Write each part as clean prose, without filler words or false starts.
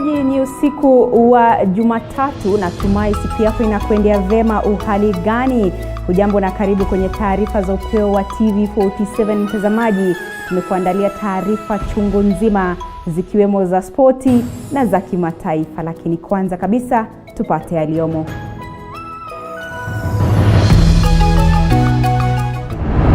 Mtazamaji, ni usiku wa Jumatatu, natumai siku yako inakwendea vema. Uhali gani? Hujambo na karibu kwenye taarifa za upeo wa TV47. Mtazamaji, tumekuandalia taarifa chungu nzima zikiwemo za spoti na za kimataifa, lakini kwanza kabisa tupate yaliyomo.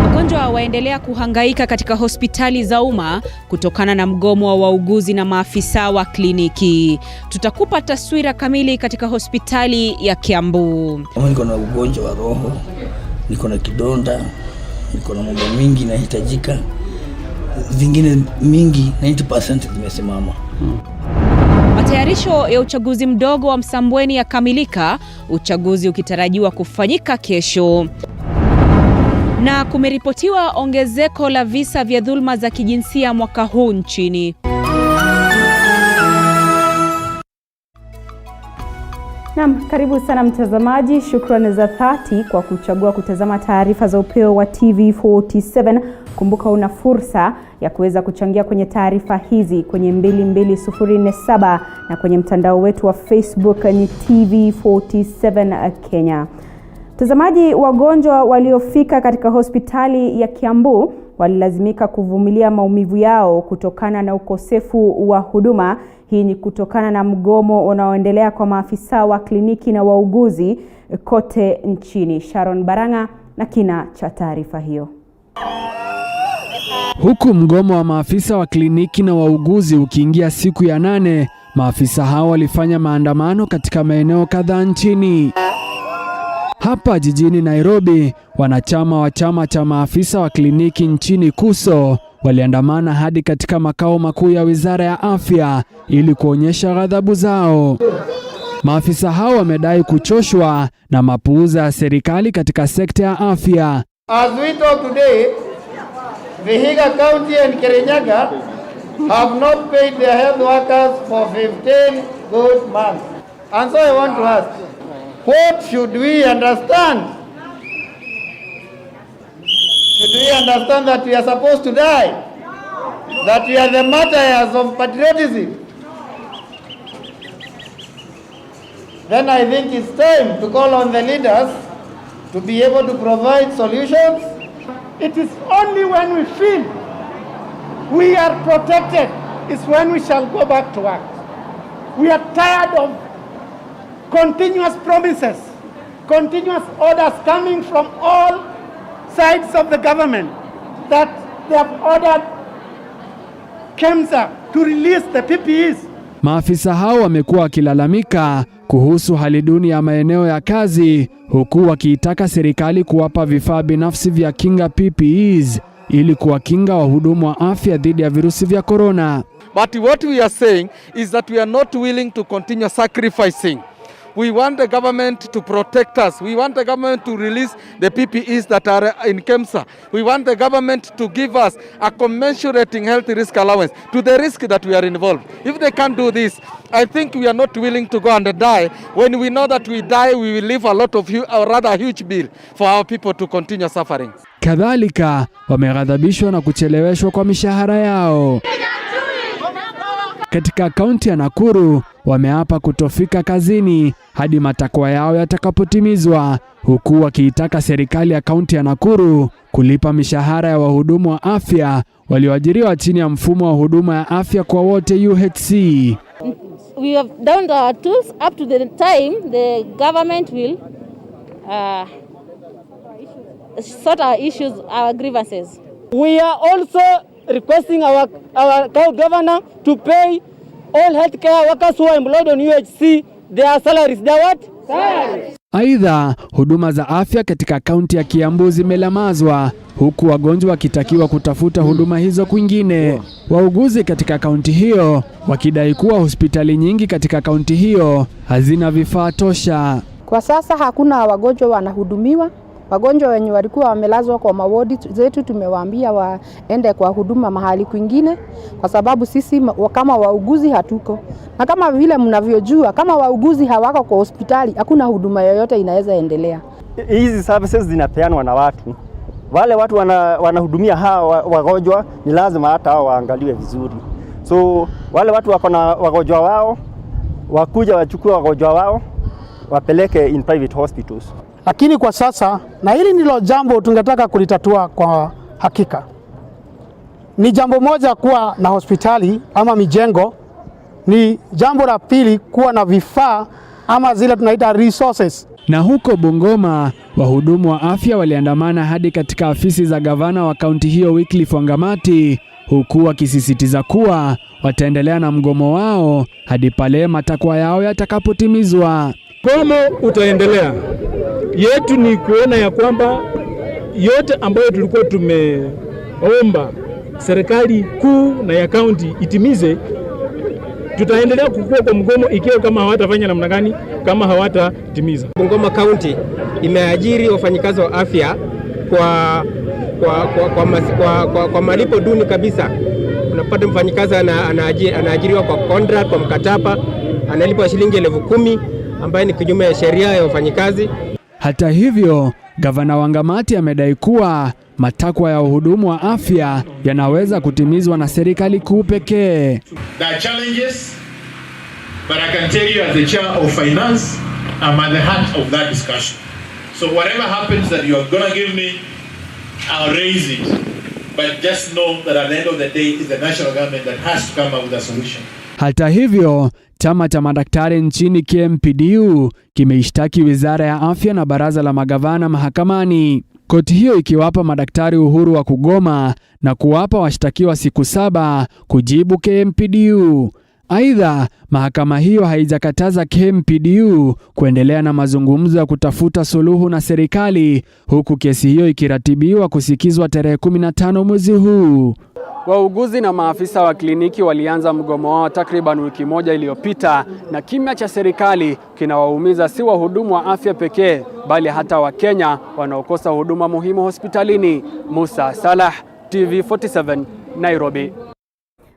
Wagonjwa waendelea kuhangaika katika hospitali za umma kutokana na mgomo wa wauguzi na maafisa wa kliniki. Tutakupa taswira kamili katika hospitali ya Kiambu. Niko na ugonjwa wa roho, niko na kidonda, niko na mambo mingi inahitajika. Zingine mingi 90% zimesimama. Matayarisho ya uchaguzi mdogo wa Msambweni yakamilika, uchaguzi ukitarajiwa kufanyika kesho. Na kumeripotiwa ongezeko la visa vya dhulma za kijinsia mwaka huu nchini. Naam, karibu sana mtazamaji. Shukrani za dhati kwa kuchagua kutazama taarifa za upeo wa TV47. Kumbuka una fursa ya kuweza kuchangia kwenye taarifa hizi kwenye 22047 na kwenye mtandao wetu wa Facebook ni TV47 Kenya. Mtazamaji, wagonjwa waliofika katika hospitali ya Kiambu walilazimika kuvumilia maumivu yao kutokana na ukosefu wa huduma. Hii ni kutokana na mgomo unaoendelea kwa maafisa wa kliniki na wauguzi kote nchini. Sharon Baranga na kina cha taarifa hiyo. Huku mgomo wa maafisa wa kliniki na wauguzi ukiingia siku ya 8, maafisa hao walifanya maandamano katika maeneo kadhaa nchini. Hapa jijini Nairobi, wanachama wa chama cha maafisa wa kliniki nchini KUSO waliandamana hadi katika makao makuu ya Wizara ya Afya ili kuonyesha ghadhabu zao. Maafisa hao wamedai kuchoshwa na mapuuza ya serikali katika sekta ya afya. As we talk today, Vihiga County and Kirinyaga have not paid their health workers for 15 good months. And so I want to ask, what should we understand? Should we understand that we are supposed to die? That we are the martyrs of patriotism? Then I think it's time to call on the leaders to be able to provide solutions. It is only when we feel we are protected is when we shall go back to work. We are tired of continuous promises, continuous orders coming from all sides of the government that they have ordered KEMSA to release the PPEs. Maafisa hao wamekuwa wakilalamika kuhusu hali duni ya maeneo ya kazi, huku wakiitaka serikali kuwapa vifaa binafsi vya kinga PPEs ili kuwakinga wahudumu wa afya dhidi ya virusi vya corona. But what we are saying is that we are not willing to continue sacrificing. We want the government to protect us. We want the government to release the PPEs that are in KEMSA. We want the government to give us a commensurating health risk allowance to the risk that we are involved. If they can't do this, I think we are not willing to go and die when we know that we die, we will leave a lot of rather huge bill for our people to continue suffering. Kadhalika, wameghadhabishwa na kucheleweshwa kwa mishahara yao. Katika kaunti ya Nakuru, wameapa kutofika kazini hadi matakwa yao yatakapotimizwa, huku wakiitaka serikali ya kaunti ya Nakuru kulipa mishahara ya wahudumu wa afya walioajiriwa chini ya mfumo wa huduma ya afya kwa wote UHC. We have done our tools up to the time the government will sort our issues, our grievances. We are also requesting our governor to pay all healthcare workers who are employed on UHC their salaries. Their what? Salaries. Aidha, huduma za afya katika kaunti ya Kiambu zimelamazwa, huku wagonjwa wakitakiwa kutafuta huduma hizo kwingine. Wauguzi katika kaunti hiyo wakidai kuwa hospitali nyingi katika kaunti hiyo hazina vifaa tosha. Kwa sasa hakuna wagonjwa wanahudumiwa. Wagonjwa wenye walikuwa wamelazwa kwa mawodi zetu tumewaambia waende kwa huduma mahali kwingine, kwa sababu sisi kama wauguzi hatuko. Na kama vile mnavyojua, kama wauguzi hawako kwa hospitali, hakuna huduma yoyote inaweza endelea. Hizi services zinapeanwa na watu. Wale watu wanahudumia hawa wagonjwa, ni lazima hata hao waangaliwe vizuri. So wale watu wako na wagonjwa wao wakuja wachukue wagonjwa wao wapeleke in private hospitals. Lakini kwa sasa, na hili ndilo jambo tungetaka kulitatua kwa hakika, ni jambo moja kuwa na hospitali ama mijengo, ni jambo la pili kuwa na vifaa ama zile tunaita resources. Na huko Bungoma, wahudumu wa afya waliandamana hadi katika afisi za gavana wa kaunti hiyo Wycliffe Wangamati, huku wakisisitiza kuwa wataendelea na mgomo wao hadi pale matakwa yao yatakapotimizwa. Mgomo utaendelea. Yetu ni kuona ya kwamba yote ambayo tulikuwa tumeomba serikali kuu na ya kaunti itimize. Tutaendelea kukua kwa mgomo ikiwa kama hawatafanya namna gani, kama hawatatimiza. Bungoma County imeajiri wafanyikazi wa afya kwa malipo duni kabisa. Unapata mfanyikazi anaajiriwa kwa contract, kwa mkataba, analipwa shilingi 10,000 ambayo ni kinyume ya sheria ya wafanyikazi. Hata hivyo, gavana Wangamati amedai kuwa matakwa ya wahudumu wa afya yanaweza kutimizwa na serikali kuu pekee. There are challenges, but I can tell you as the chair of finance, I'm at the heart of that discussion. So whatever happens that you are going to give me, I'll raise it. But just know that at the end of the day, it's the national government that has to come up with a solution. Hata hivyo, chama cha madaktari nchini KMPDU kimeishtaki Wizara ya Afya na Baraza la Magavana mahakamani. Koti hiyo ikiwapa madaktari uhuru wa kugoma na kuwapa washtakiwa siku 7 kujibu KMPDU. Aidha, mahakama hiyo haijakataza KMPDU kuendelea na mazungumzo ya kutafuta suluhu na serikali, huku kesi hiyo ikiratibiwa kusikizwa tarehe 15 mwezi huu. Wauguzi na maafisa wa kliniki walianza mgomo wao takriban wiki moja iliyopita, na kimya cha serikali kinawaumiza si wahudumu wa afya pekee, bali hata Wakenya wanaokosa huduma muhimu hospitalini. Musa Salah, TV47, Nairobi.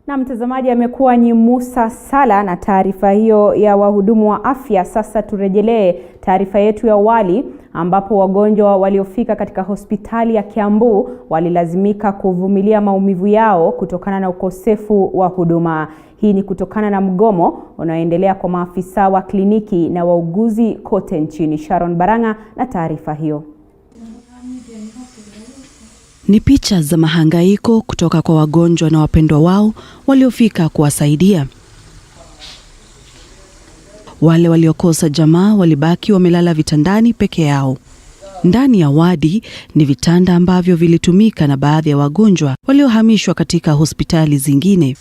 Na mtazamaji, amekuwa ni Musa Sala na taarifa hiyo ya wahudumu wa afya. Sasa turejelee taarifa yetu ya awali ambapo wagonjwa waliofika katika hospitali ya Kiambu walilazimika kuvumilia maumivu yao kutokana na ukosefu wa huduma. Hii ni kutokana na mgomo unaoendelea kwa maafisa wa kliniki na wauguzi kote nchini. Sharon Baranga na taarifa hiyo. Ni picha za mahangaiko kutoka kwa wagonjwa na wapendwa wao waliofika kuwasaidia. Wale waliokosa jamaa walibaki wamelala vitandani peke yao. Ndani ya wadi ni vitanda ambavyo vilitumika na baadhi ya wagonjwa waliohamishwa katika hospitali zingine.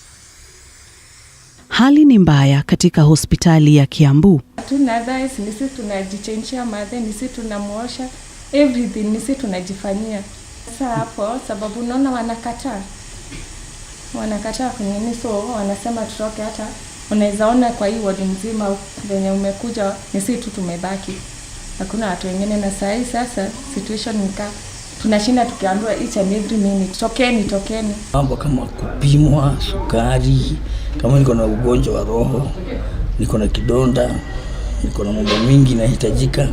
Hali ni mbaya katika hospitali ya Kiambu. Tunadhais ni sisi tunajichenjia madhe, ni sisi tunamuosha, everything ni sisi tunajifanyia. Sasa hapo sababu naona wanakataa kunini, so wanasema tutoke. Hata unaweza ona kwa hii wadi mzima venye umekuja ni sisi tu tumebaki, hakuna watu wengine. Na sasa situation nika tunashinda tukiambiwa each and every minute tokeni. Mambo kama kupimwa sukari, kama niko na ugonjwa wa roho, niko na kidonda, niko na mambo mingi nahitajika,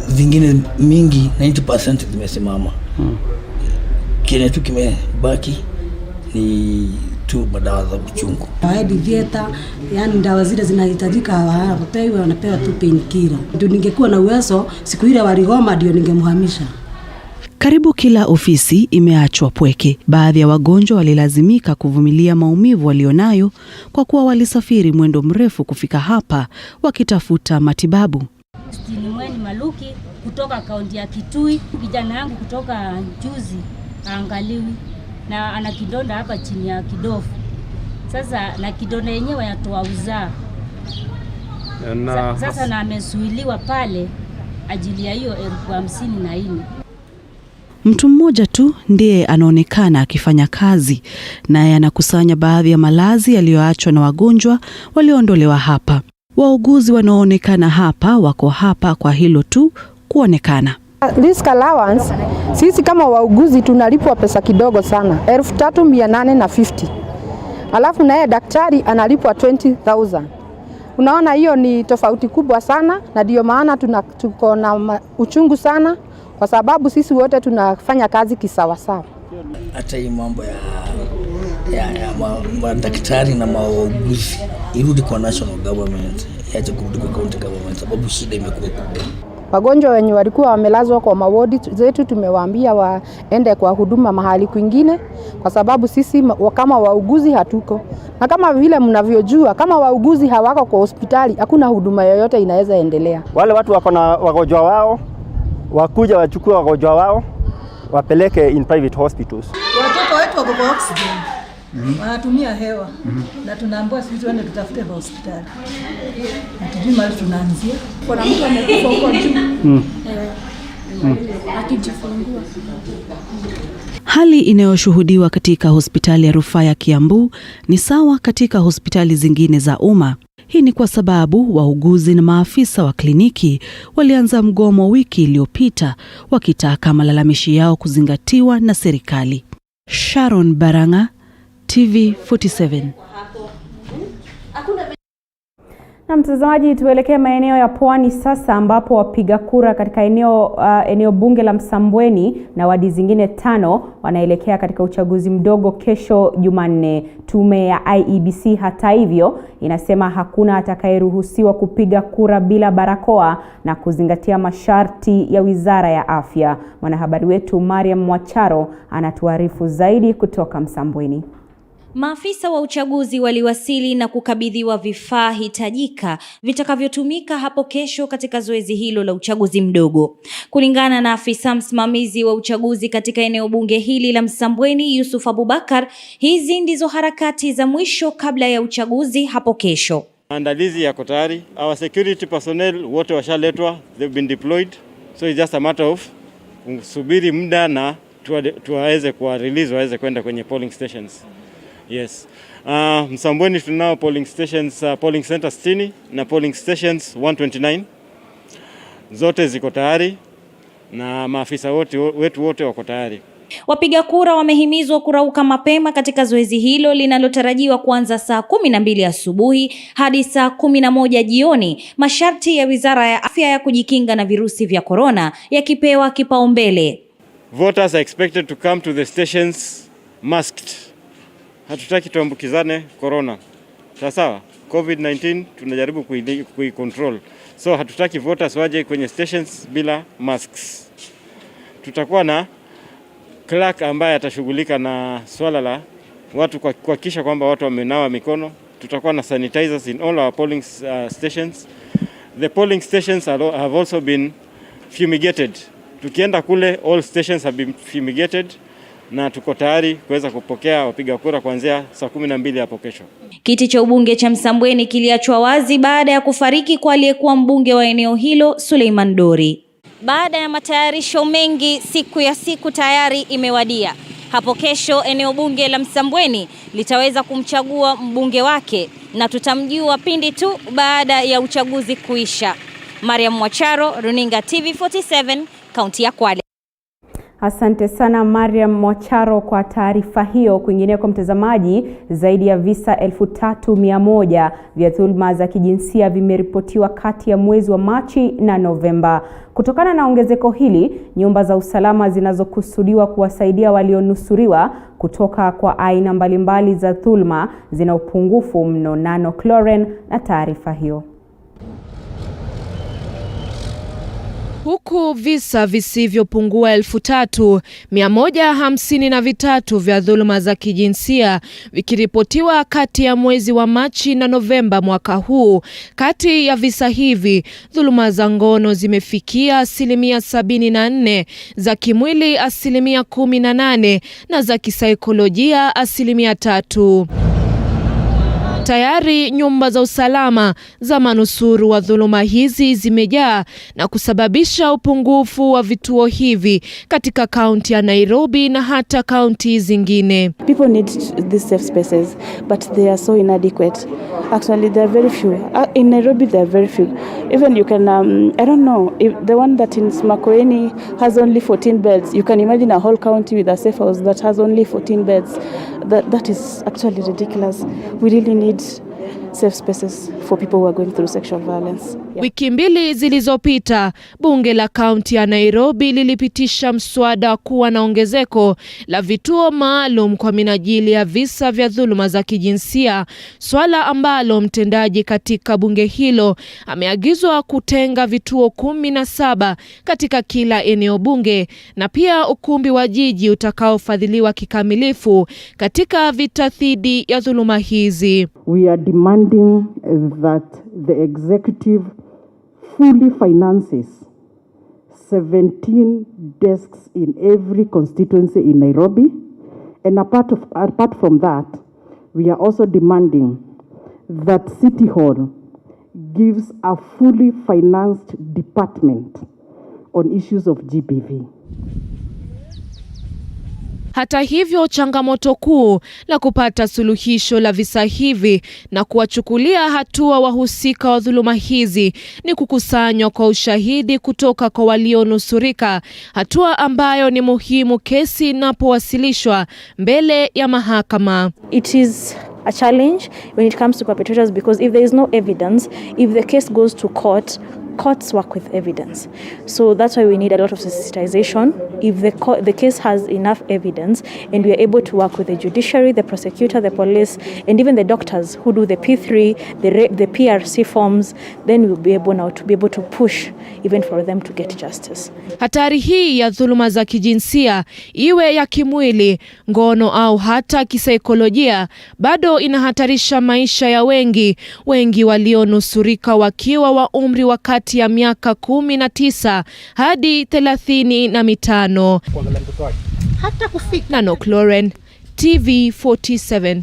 zingine mingi 90% zimesimama. Kile tu kimebaki ni tu madawa za uchungu. Hadi vieta, yani dawa zile zinahitajika hawapewi, wanapewa tu painkiller. Ndio ningekuwa na uwezo siku ile waligoma ndio ningemhamisha. Karibu kila ofisi imeachwa pweke. Baadhi ya wagonjwa walilazimika kuvumilia maumivu walionayo kwa kuwa walisafiri mwendo mrefu kufika hapa wakitafuta matibabu. Mweni Maluki kutoka kaunti ya Kitui, kijana yangu kutoka juzi aangaliwi na ana kidonda hapa chini ya kidofu. Sasa na kidonda yenyewe yatoa uzaa. Sasa na amezuiliwa pale ajili ya hiyo 54,000. Mtu mmoja tu ndiye anaonekana akifanya kazi, naye anakusanya baadhi ya malazi yaliyoachwa na wagonjwa walioondolewa hapa. Wauguzi wanaoonekana hapa wako hapa kwa hilo tu kuonekana. Risk allowance, sisi kama wauguzi tunalipwa pesa kidogo sana, 3,850. Alafu naye daktari analipwa 20,000. Unaona hiyo ni tofauti kubwa sana, na ndio maana tuko na uchungu sana kwa sababu sisi wote tunafanya kazi kisawasawa. Hata hii mambo ya ya madaktari na mauguzi irudi kwa national government, iache kurudi kwa county government, sababu shida imekuwa kubwa. Wagonjwa wenye walikuwa wamelazwa kwa mawodi zetu tumewaambia waende kwa huduma mahali kwingine, kwa sababu sisi kama wauguzi hatuko. Na kama vile mnavyojua, kama wauguzi hawako kwa hospitali, hakuna huduma yoyote inaweza endelea. Wale watu wako na wagonjwa wao, wakuja wachukue wagonjwa wao, wapeleke in private hospitals. Watoto wetu wako kwa oxygen. Wanatumia hewa. Na tunaambiwa sisi tuende tutafute hospitali. Hatujui mahali tunaanzia. Kuna mtu amekufa huko juu. Akijifungua. Hali inayoshuhudiwa katika hospitali ya rufaa ya Kiambu ni sawa katika hospitali zingine za umma. Hii ni kwa sababu wauguzi na maafisa wa kliniki walianza mgomo wiki iliyopita wakitaka malalamishi yao kuzingatiwa na serikali. Sharon Baranga, TV47. Na mtazamaji, tuelekee maeneo ya Pwani sasa, ambapo wapiga kura katika eneo bunge la Msambweni na wadi zingine 5 wanaelekea katika uchaguzi mdogo kesho Jumanne. Tume ya IEBC hata hivyo inasema hakuna atakayeruhusiwa kupiga kura bila barakoa na kuzingatia masharti ya Wizara ya Afya. Mwanahabari wetu Mariam Mwacharo anatuarifu zaidi kutoka Msambweni. Maafisa wa uchaguzi waliwasili na kukabidhiwa vifaa hitajika vitakavyotumika hapo kesho katika zoezi hilo la uchaguzi mdogo. Kulingana na afisa msimamizi wa uchaguzi katika eneo bunge hili la Msambweni, Yusuf Abubakar, hizi ndizo harakati za mwisho kabla ya uchaguzi hapo kesho. Maandalizi yako tayari. Our security personnel wote washaletwa, they've been deployed. So it's just a matter of kusubiri muda na tuwaweze kuwa release waweze kwenda kwenye polling stations. Yes. Msambweni tunao polling stations, polling centers 60 na polling stations 129. Zote ziko tayari na maafisa wetu wote wako tayari. Wapiga kura wamehimizwa kurauka mapema katika zoezi hilo linalotarajiwa kuanza saa 12 asubuhi hadi saa 11 jioni. Masharti ya Wizara ya Afya ya kujikinga na virusi vya corona yakipewa kipaumbele. Voters are expected to come to the stations masked. Hatutaki tuambukizane corona. Sawa? COVID-19 tunajaribu kuicontrol. So hatutaki voters waje kwenye stations bila masks. Tutakuwa na clerk ambaye atashughulika na swala la watu kuhakikisha kwamba watu wamenawa mikono. Tutakuwa na sanitizers in all our polling stations. The polling stations have also been fumigated. Tukienda kule, all stations have been fumigated na tuko tayari kuweza kupokea wapiga kura kuanzia saa 12 hapo kesho. Kiti cha ubunge cha Msambweni kiliachwa wazi baada ya kufariki kwa aliyekuwa mbunge wa eneo hilo Suleiman Dori. Baada ya matayarisho mengi, siku tayari imewadia. Hapo kesho eneo bunge la Msambweni litaweza kumchagua mbunge wake na tutamjua pindi tu baada ya uchaguzi kuisha. Mariam Mwacharo, Runinga TV47, kaunti ya Kwale. Asante sana Mariam Mwacharo kwa taarifa hiyo. Kwingineko kwa mtazamaji, zaidi ya visa 3100 vya dhulma za kijinsia vimeripotiwa kati ya mwezi wa Machi na Novemba. Kutokana na ongezeko hili, nyumba za usalama zinazokusudiwa kuwasaidia walionusuriwa kutoka kwa aina mbalimbali za dhulma zina upungufu mno. Nano Cloren na taarifa hiyo. Huku visa visivyopungua 3153 vya dhuluma za kijinsia vikiripotiwa kati ya mwezi wa Machi na Novemba mwaka huu. Kati ya visa hivi, dhuluma za ngono zimefikia 74%, za kimwili 18% na za kisaikolojia 3%. Tayari nyumba za usalama za manusuru wa dhuluma hizi zimejaa na kusababisha upungufu wa vituo hivi katika kaunti ya Nairobi na hata kaunti zingine. People need these safe spaces, but they are so inadequate. Actually, there are very few. In Nairobi, there are very few. Even you can, I don't know, if the one that in Makueni has only 14 beds. You can imagine a whole county with a safe house that has only 14 beds. That is actually ridiculous. We really need safe spaces for people who are going through sexual violence. Wiki mbili zilizopita, bunge la kaunti ya Nairobi lilipitisha mswada kuwa na ongezeko la vituo maalum kwa minajili ya visa vya dhuluma za kijinsia, swala ambalo mtendaji katika bunge hilo ameagizwa kutenga vituo 17 katika kila eneo bunge, na pia ukumbi wa jiji utakaofadhiliwa kikamilifu katika vita dhidi ya dhuluma hizi. We are demanding that the executive fully finances 17 desks in every constituency in Nairobi, and apart from that, we are also demanding that City Hall gives a fully financed department on issues of GBV. Hata hivyo, changamoto kuu la kupata suluhisho la visa hivi na kuwachukulia hatua wahusika wa dhuluma hizi ni kukusanywa kwa ushahidi kutoka kwa walionusurika, hatua ambayo ni muhimu kesi inapowasilishwa mbele ya mahakama. It is a challenge when it comes to perpetrators, because if there is no evidence, if the case goes to court, courts work with evidence. So that's why we need a lot of sensitization. If the case has enough evidence and we are able to work with the judiciary, the prosecutor, the police, and even the doctors who do the P3, the PRC forms, then we'll be able now to be able to push even for them to get justice. Hatari hii ya dhuluma za kijinsia, iwe ya kimwili, ngono au hata kisaikolojia, bado inahatarisha maisha ya wengi walionusurika wakiwa wa umri wa kati ya miaka 19 hadi 35. Hata kufika. Nanok Lauren, TV47.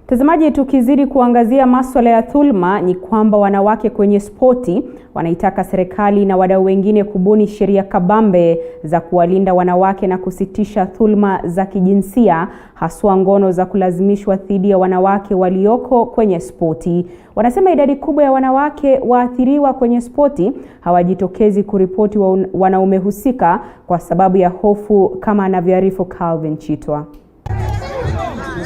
Mtazamaji, tukizidi kuangazia masuala ya dhulma, ni kwamba wanawake kwenye spoti wanaitaka serikali na wadau wengine kubuni sheria kabambe za kuwalinda wanawake na kusitisha dhulma za kijinsia, haswa ngono za kulazimishwa dhidi ya wanawake walioko kwenye spoti. Wanasema idadi kubwa ya wanawake waathiriwa kwenye spoti hawajitokezi kuripoti wanaume husika kwa sababu ya hofu, kama anavyoarifu Calvin Chitwa.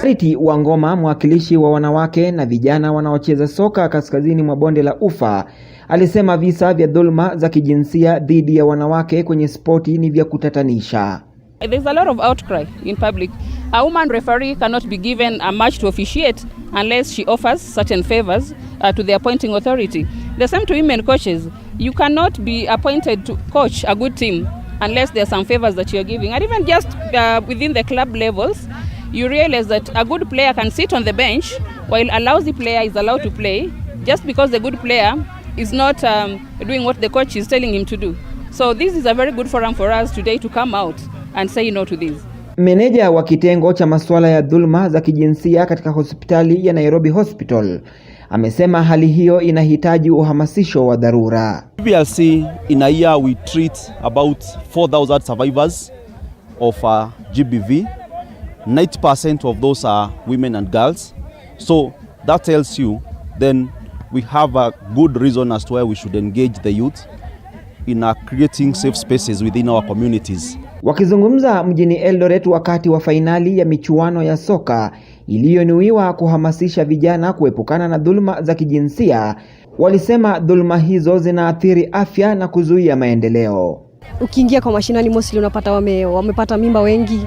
Charity Wangoma, mwakilishi wa wanawake na vijana wanaocheza soka kaskazini mwa bonde la Ufa, alisema visa vya dhulma za kijinsia dhidi ya wanawake kwenye spoti ni vya kutatanisha. There's a lot of outcry in public. A woman referee cannot be given a match to officiate unless she offers certain favors to the appointing authority. The same to women coaches. You cannot be appointed to coach a good team unless there are some favors that you're giving. And even just within the club levels, you realize that a good player can sit on the bench while a lousy player is allowed to play just because the good player is not doing what the coach is telling him to do. So this is a very good forum for us today to come out and say no to this. Meneja wa kitengo cha masuala ya dhulma za kijinsia katika hospitali ya Nairobi Hospital amesema hali hiyo inahitaji uhamasisho wa dharura. PLC in a year we treat about 4,000 survivors of GBV. 90% of those are women and girls. So that tells you then we have a good reason as to why we should engage the youth in creating safe spaces within our communities. Wakizungumza mjini Eldoret wakati wa fainali ya michuano ya soka iliyonuiwa kuhamasisha vijana kuepukana na dhulma za kijinsia, walisema dhulma hizo zinaathiri afya na kuzuia maendeleo. Ukiingia kwa mashinani mostly unapata wamepata mimba wengi.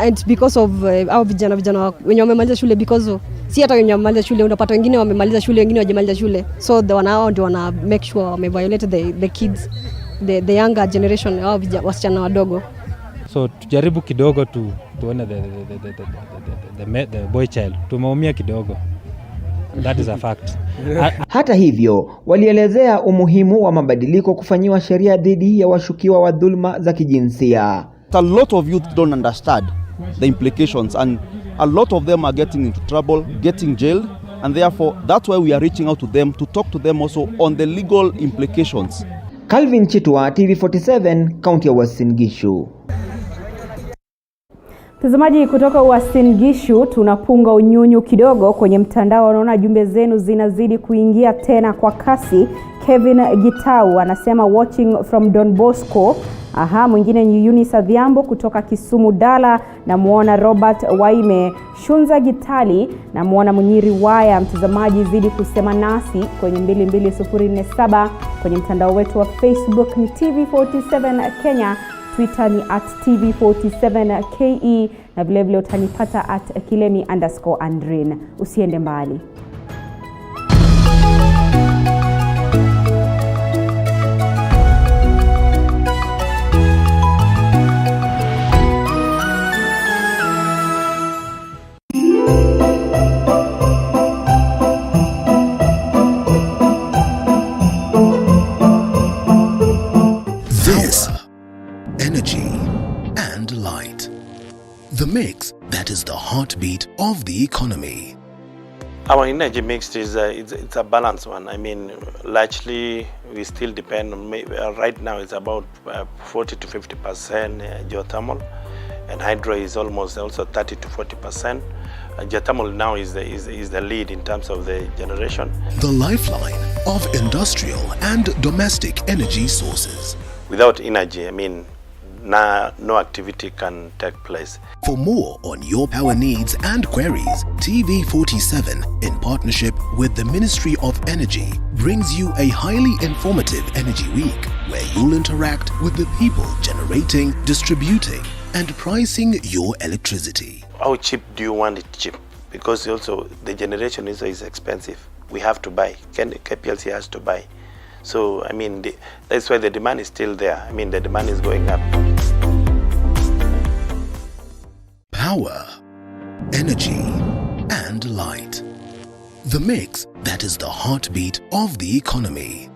And because of au vijana wenye wamemaliza shule, because si hata wenye wamemaliza shule, unapata wengine wamemaliza shule, wengine hawajamaliza shule. So wanao ndio wana make sure wame violate the kids, the younger generation, au wasichana wadogo. So tujaribu kidogo tuone the boy child. Tumeumia kidogo. That is a fact. Hata hivyo, walielezea umuhimu wa mabadiliko kufanyiwa sheria dhidi ya washukiwa wa dhulma za kijinsia. A lot of youth don't understand the implications, and a lot of them are getting into trouble, getting jailed, and therefore that's why we are reaching out to them to talk to them also on the legal implications. Calvin Chitwa, TV47, County ya Uasin Gishu. Mtazamaji, kutoka Uasin Gishu tunapunga unyunyu kidogo kwenye mtandao. Naona jumbe zenu zinazidi kuingia tena kwa kasi. Kevin Gitau anasema watching from Don Bosco. Mwingine ni Eunice Adhiambo kutoka Kisumu Dala, na muona Robert Waime, Shunza Gitali, na muona Munyiri Waya. Mtazamaji, zidi kusema nasi kwenye 22047 kwenye mtandao wetu wa Facebook ni TV47 Kenya, Twitter ni @TV47KE, na vile vile utanipata @Kilemi_Andrin. Usiende mbali. Energy and light. The mix that is the heartbeat of the economy. Our energy mix is it's a balanced one. I mean, largely we still depend on, right now it's about 40 to 50% geothermal, and hydro is almost also 30 to 40%. Geothermal now is the lead in terms of the generation. The lifeline of industrial and domestic energy sources. Without energy, I mean, no activity can take place. For more on your power needs and queries, TV47, in partnership with the Ministry of Energy, brings you a highly informative Energy Week, where you'll interact with the people generating, distributing, and pricing your electricity. How cheap do you want it cheap? Because also the generation is expensive. We have to buy. KPLC has to buy. So, I mean, that's why the demand is still there. I mean, the demand is going up. Power, energy, and light. The mix that is the heartbeat of the economy.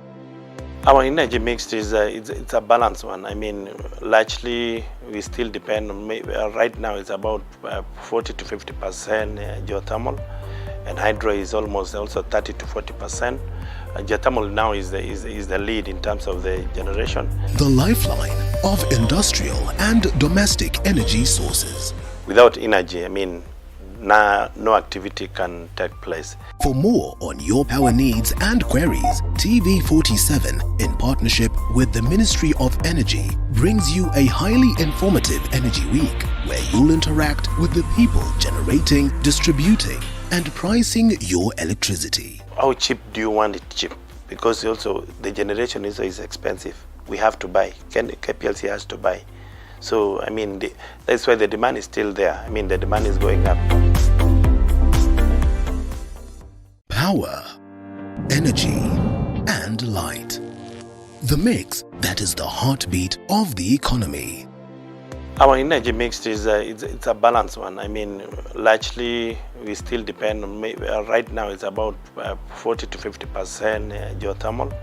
Our energy mix is it's a balanced one. I mean, largely we still depend on, right now it's about 40 to 50% geothermal, and hydro is almost also 30 to 40%. Geothermal now is the lead in terms of the generation. The lifeline of industrial and domestic energy sources. Without energy, I mean, no activity can take place. For more on your power needs and queries, TV47, in partnership with the Ministry of Energy, brings you a highly informative Energy Week, where you'll interact with the people generating, distributing, and pricing your electricity. How cheap do you want it cheap? Because also the generation is expensive. We have to buy. KPLC has to buy. So, I mean, that's why the demand is still there. I mean, the demand is going up. Power, energy, and light. The mix that is the heartbeat of the economy. Our energy mix is it's a balanced one. I mean, largely we still depend on, right now it's about 40 to 50% geothermal,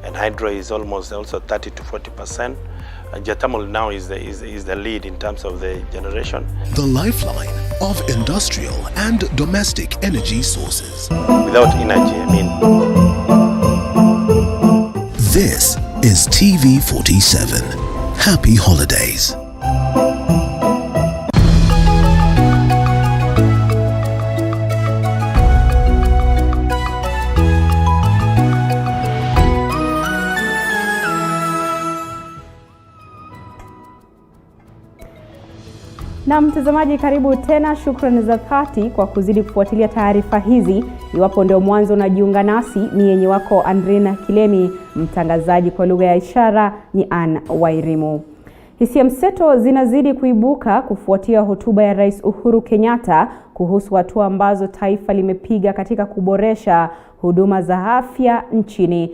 and hydro is almost also 30 to 40%. Geothermal now is the lead in terms of the generation. The lifeline of industrial and domestic energy sources. Without energy, I mean. This is TV47. Happy holidays. Na mtazamaji, karibu tena. Shukrani za dhati kwa kuzidi kufuatilia taarifa hizi. Iwapo ndio mwanzo unajiunga nasi, ni yenye wako Andrin Kilemi, mtangazaji kwa lugha ya ishara ni Ann Wairimu. Hisia mseto zinazidi kuibuka kufuatia hotuba ya Rais Uhuru Kenyatta kuhusu hatua ambazo taifa limepiga katika kuboresha huduma za afya nchini.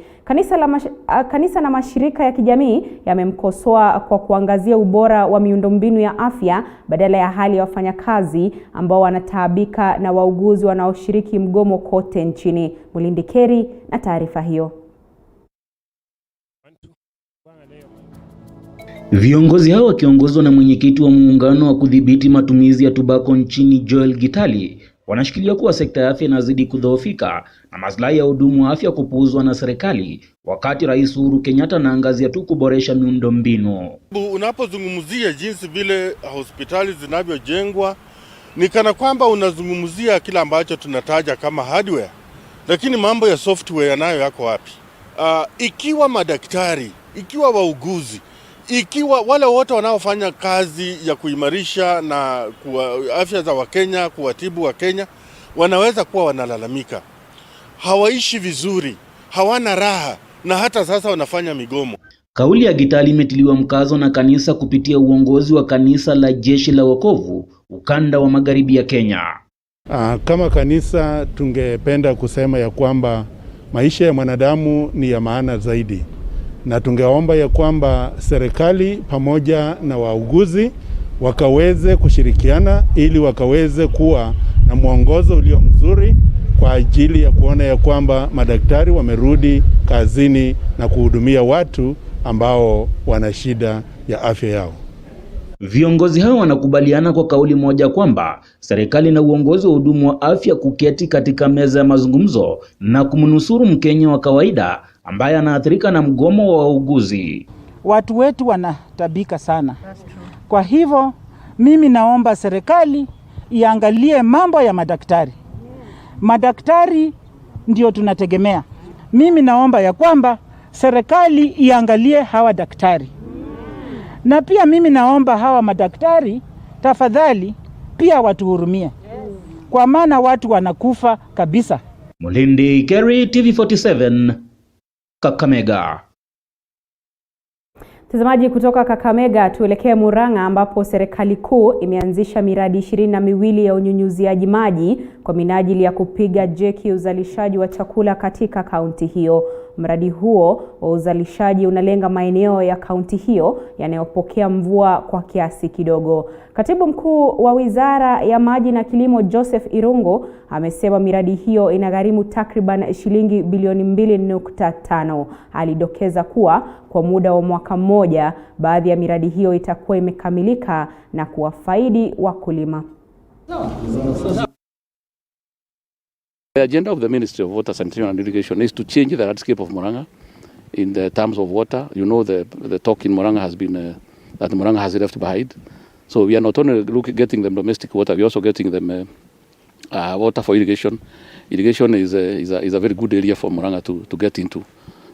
Kanisa na mashirika ya kijamii yamemkosoa kwa kuangazia ubora wa miundombinu ya afya badala ya hali ya wafanyakazi ambao wanataabika na wauguzi wanaoshiriki mgomo kote nchini. Mulindi Keri na taarifa hiyo. Viongozi hao wakiongozwa na mwenyekiti wa muungano wa kudhibiti matumizi ya tobako nchini Joel Gitali wanashikilia kuwa sekta ya afya inazidi kudhoofika na maslahi ya hudumu wa afya kupuuzwa na serikali, wakati Rais Uhuru Kenyatta anaangazia tu kuboresha miundombinu. Unapozungumzia jinsi vile hospitali zinavyojengwa, ni kana kwamba unazungumzia kila ambacho tunataja kama hardware, lakini mambo ya software nayo yako wapi? ikiwa madaktari, ikiwa wauguzi, ikiwa wale wote wanaofanya kazi ya kuimarisha na afya za Wakenya, kuwatibu Wakenya, wanaweza kuwa wanalalamika, hawaishi vizuri, hawana raha, na hata sasa wanafanya migomo. Kauli ya Gitali imetiliwa mkazo na kanisa kupitia uongozi wa kanisa la Jeshi la Wokovu ukanda wa magharibi ya Kenya. Kama kanisa tungependa kusema ya kwamba maisha ya mwanadamu ni ya maana zaidi, na tungeomba ya kwamba serikali pamoja na wauguzi wakaweze kushirikiana ili wakaweze kuwa na mwongozo ulio mzuri kwa ajili ya kuona ya kwamba madaktari wamerudi kazini na kuhudumia watu ambao wana shida ya afya yao. Viongozi hao wanakubaliana kwa kauli moja kwamba serikali na uongozi wa hudumu wa afya kuketi katika meza ya mazungumzo na kumnusuru Mkenya wa kawaida ambaye anaathirika na mgomo wa wauguzi. Watu wetu wanatabika sana. Kwa hivyo mimi naomba serikali iangalie mambo ya madaktari. Madaktari ndio tunategemea. Mimi naomba ya kwamba serikali iangalie hawa daktari. Na pia mimi naomba hawa madaktari tafadhali pia watuhurumie. Kwa maana watu wanakufa kabisa. Mulindi Kerry, TV47, Kakamega. Mtazamaji, kutoka Kakamega tuelekee Murang'a ambapo serikali kuu imeanzisha miradi 22 ya unyunyuziaji maji kwa minajili ya kupiga jeki uzalishaji wa chakula katika kaunti hiyo. Mradi huo wa uzalishaji unalenga maeneo ya kaunti hiyo yanayopokea mvua kwa kiasi kidogo. Katibu mkuu wa Wizara ya Maji na Kilimo Joseph Irungo amesema miradi hiyo inagharimu takriban shilingi bilioni 2.5. Alidokeza kuwa kwa muda wa mwaka mmoja baadhi ya miradi hiyo itakuwa imekamilika na kuwafaidi wakulima. The agenda of the Ministry of Water, Sanitation and Irrigation is to change the landscape of Murang'a in the terms of water. You know, the talk in Murang'a has been that Murang'a has left behind. So we are not only getting them domestic water, we are also getting them water for irrigation. Irrigation is a very good area for Murang'a to get into,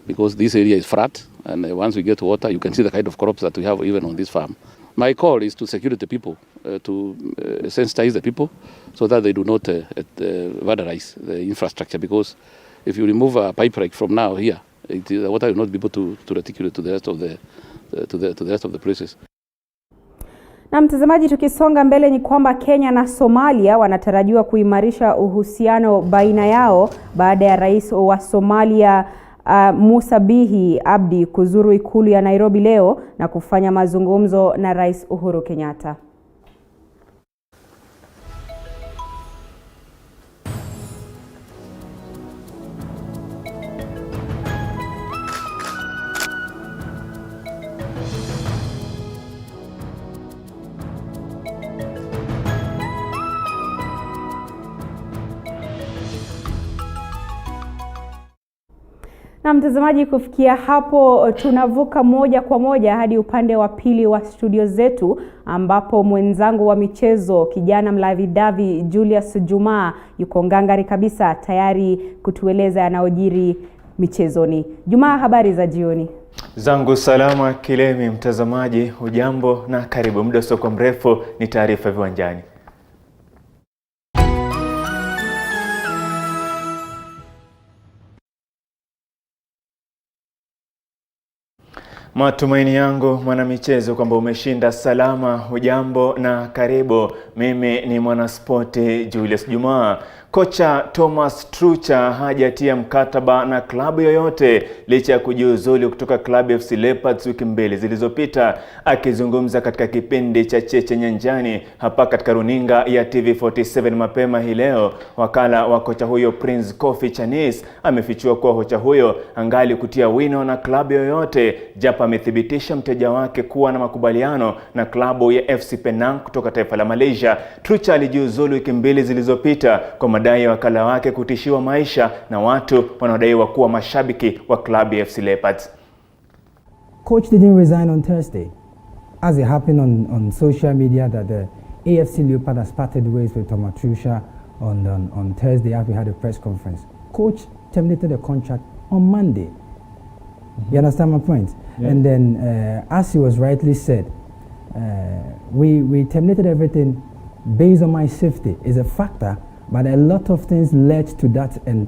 because this area is flat, and once we get water, you can see the kind of crops that we have even on this farm. My call is to secure the people, to sensitize the people so that they do not vandalize the infrastructure, because if you remove a pipe break from now here, the water will not be able to reticulate to the rest of the rest of the places. Na mtazamaji, tukisonga mbele ni kwamba Kenya na Somalia wanatarajiwa kuimarisha uhusiano baina yao baada ya rais wa Somalia Musa Bihi Abdi kuzuru ikulu ya Nairobi leo na kufanya mazungumzo na Rais Uhuru Kenyatta. Na mtazamaji, kufikia hapo tunavuka moja kwa moja hadi upande wa pili wa studio zetu ambapo mwenzangu wa michezo kijana mlavidavi Julius Juma yuko ngangari kabisa tayari kutueleza yanayojiri michezoni. Juma, habari za jioni? Zangu salama Kilemi. Mtazamaji hujambo na karibu. Muda sio mrefu ni taarifa viwanjani. Matumaini yangu mwanamichezo kwamba umeshinda salama. Hujambo na karibu. Mimi ni mwanaspoti Julius Juma. Kocha Thomas Trucha hajatia mkataba na klabu yoyote licha ya kujiuzulu kutoka klabu FC Leopards wiki mbili zilizopita. Akizungumza katika kipindi cha Cheche Nyanjani hapa katika runinga ya TV47 mapema hii leo, wakala wa kocha huyo Prince Kofi Chanis amefichua kuwa kocha huyo angali kutia wino na klabu yoyote, japo amethibitisha mteja wake kuwa na makubaliano na klabu ya FC Penang kutoka taifa la Malaysia. Trucha alijiuzulu wiki mbili zilizopita kwa madai ya wakala wake kutishiwa maisha na watu wanaodaiwa kuwa mashabiki wa klabu ya FC Leopards. Coach didn't resign on Thursday, as it happened on social media that the AFC Leopards has parted ways with Thomas Trucha on Thursday after we had a press conference. Coach terminated the contract on Monday. You understand my point? Yeah. And then, as it was rightly said, we terminated everything based on my safety. Is a factor, but a lot of things led to that, and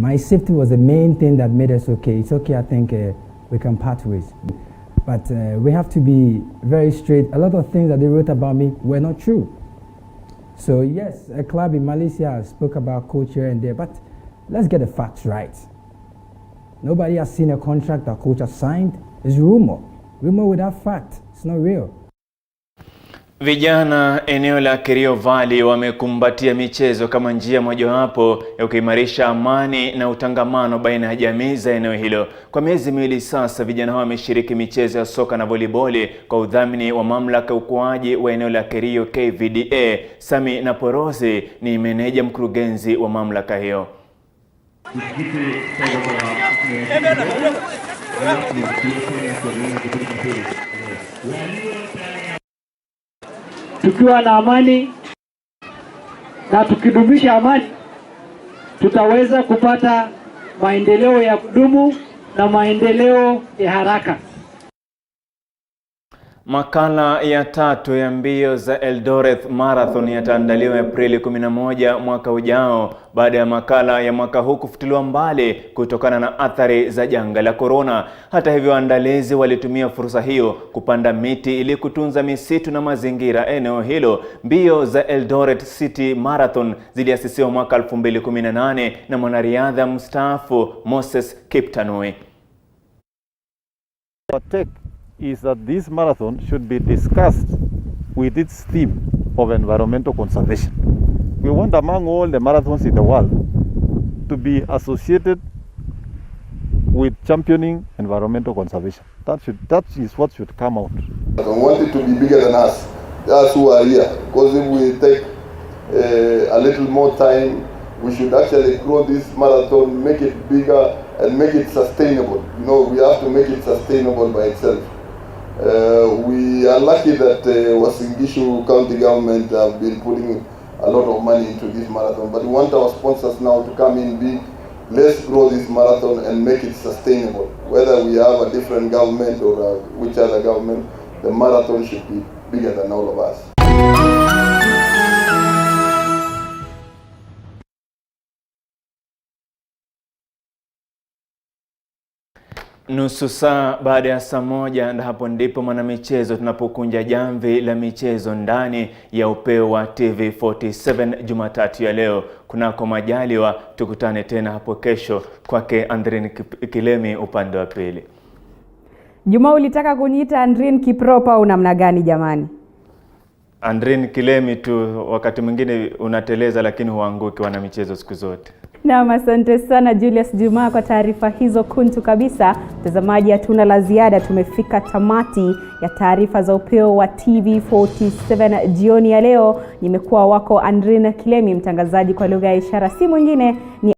my safety was the main thing that made us okay. It's okay, I think we can part ways. But we have to be very straight. A lot of things that they wrote about me were not true. So yes, a club in Malaysia spoke about coach here and there, but let's get the facts right. Nobody has seen a contract that coach has signed. It's rumor. Rumor without fact. It's not real. Vijana eneo la Kerio Valley wamekumbatia michezo kama njia mojawapo ya kuimarisha amani na utangamano baina ya jamii za eneo hilo. Kwa miezi miwili sasa, vijana hao wameshiriki michezo ya soka na volleyball kwa udhamini wa mamlaka ukuaji wa eneo la Kerio KVDA. Sami Naporozi ni meneja mkurugenzi wa mamlaka hiyo. Tukiwa na amani na tukidumisha amani, tutaweza kupata maendeleo ya kudumu na maendeleo ya haraka. Makala ya 3 ya mbio za Eldoret Marathon yataandaliwa Aprili 11 mwaka ujao baada ya makala ya mwaka huu kufutiliwa mbali kutokana na athari za janga la corona. Hata hivyo, waandalizi walitumia fursa hiyo kupanda miti ili kutunza misitu na mazingira eneo hilo. Mbio za Eldoret City Marathon ziliasisiwa mwaka 2018 na mwanariadha mstaafu Moses Kiptanui. Is that this marathon should be discussed with its theme of environmental conservation. We want among all the marathons in the world to be associated with championing environmental conservation. That is what should come out. I want it to be bigger than us who are here, because if we take a little more time, we should actually grow this marathon, make it bigger and make it sustainable. You know, we have to make it sustainable by itself. We are lucky that Uasin Gishu County government have been putting a lot of money into this marathon, but we want our sponsors now to come in big. Let's grow this marathon and make it sustainable. Whether we have a different government or which other government, the marathon should be bigger than all of us. Nusu saa baada ya saa moja, na hapo ndipo mwanamichezo tunapokunja jamvi la michezo ndani ya upeo wa TV47 Jumatatu ya leo. Kunako majaliwa tukutane tena hapo kesho. Kwake Andrin Kilemi upande wa pili. Juma, ulitaka kuniita Andrin Kipropa au namna gani jamani? Andrin Kilemi tu, wakati mwingine unateleza lakini huanguki wanamichezo siku zote. Na asante sana Julius Juma kwa taarifa hizo kuntu kabisa. Mtazamaji, hatuna la ziada, tumefika tamati ya taarifa za upeo wa TV47 jioni ya leo. Nimekuwa wako Andrina Kilemi, mtangazaji kwa lugha ya ishara, si mwingine ni